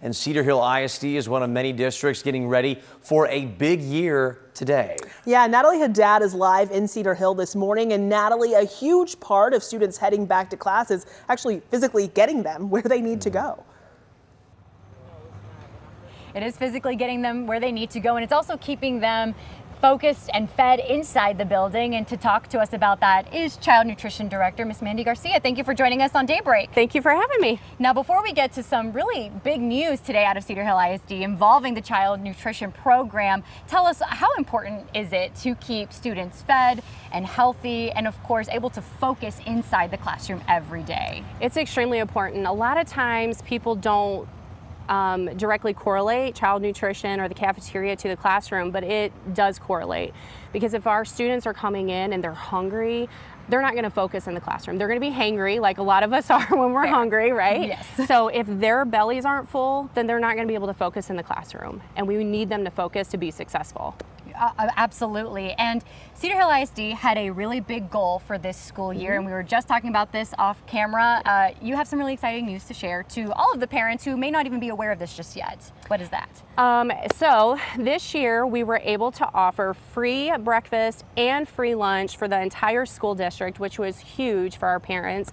And Cedar Hill ISD is one of many districts getting ready for a big year today. Yeah, Natalie Haddad is live in Cedar Hill this morning. And Natalie, a huge part of students heading back to class is actually physically getting them where they need to go. It is physically getting them where they need to go, and it's also keeping them focused and fed inside the building. And to talk to us about that is Child Nutrition Director, Miss Mandy Garcia. Thank you for joining us on Daybreak. Thank you for having me. Now, before we get to some really big news today out of Cedar Hill ISD involving the Child Nutrition Program, tell us, how important is it to keep students fed and healthy and, of course, able to focus inside the classroom every day? It's extremely important. A lot of times people don't directly correlate child nutrition or the cafeteria to the classroom, but it does correlate, because if our students are coming in and they're hungry, they're not going to focus in the classroom. They're going to be hangry, like a lot of us are when we're hungry, right? Yes. So if their bellies aren't full, then they're not going to be able to focus in the classroom, and we need them to focus to be successful. Absolutely. And Cedar Hill ISD had a really big goal for this school year, and we were just talking about this off camera. You have some really exciting news to share to all of the parents who may not even be aware of this just yet. What is that? So this year we were able to offer free breakfast and free lunch for the entire school district, which was huge for our parents.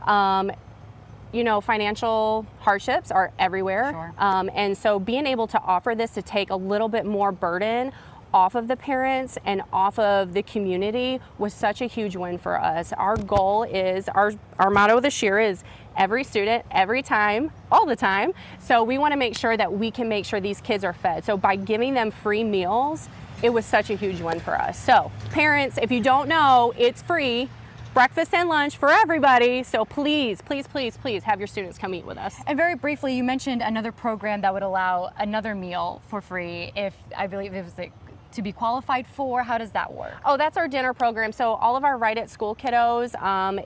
You know, financial hardships are everywhere. Sure. And so being able to offer this to take a little bit more burden off of the parents and off of the community was such a huge win for us. Our goal is, our motto this year is every student, every time, all the time. So we want to make sure that we can make sure these kids are fed. So by giving them free meals, it was such a huge win for us. So parents, if you don't know, it's free. Breakfast and lunch for everybody. So please, please, please, please have your students come eat with us. And very briefly, you mentioned another program that would allow another meal for free if, I believe it was to be qualified for. How does that work? Oh, that's our dinner program. So all of our Right at School kiddos,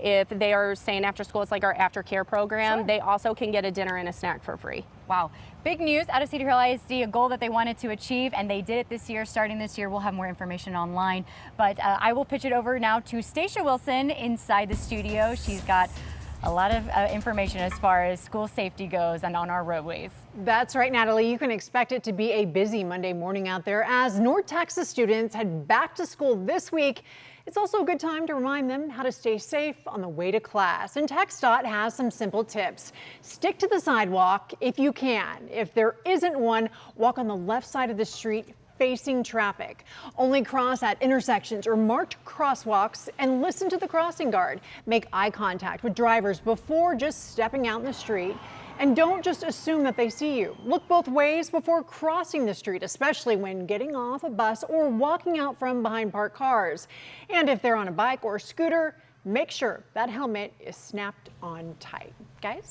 if they are staying after school, it's like our aftercare program. Sure. They also can get a dinner and a snack for free. Wow. Big news out of Cedar Hill ISD, a goal that they wanted to achieve, and they did it this year. Starting this year, we'll have more information online. But I will pitch it over now to Stacia Wilson inside the studio. She's got a lot of information as far as school safety goes and on our roadways. That's right, Natalie. You can expect it to be a busy Monday morning out there as North Texas students head back to school this week. It's also a good time to remind them how to stay safe on the way to class. And TxDOT has some simple tips. Stick to the sidewalk if you can. If there isn't one, walk on the left side of the street facing traffic. Only cross at intersections or marked crosswalks and listen to the crossing guard. Make eye contact with drivers before just stepping out in the street. And don't just assume that they see you. Look both ways before crossing the street, especially when getting off a bus or walking out from behind parked cars. And if they're on a bike or scooter, make sure that helmet is snapped on tight. Guys?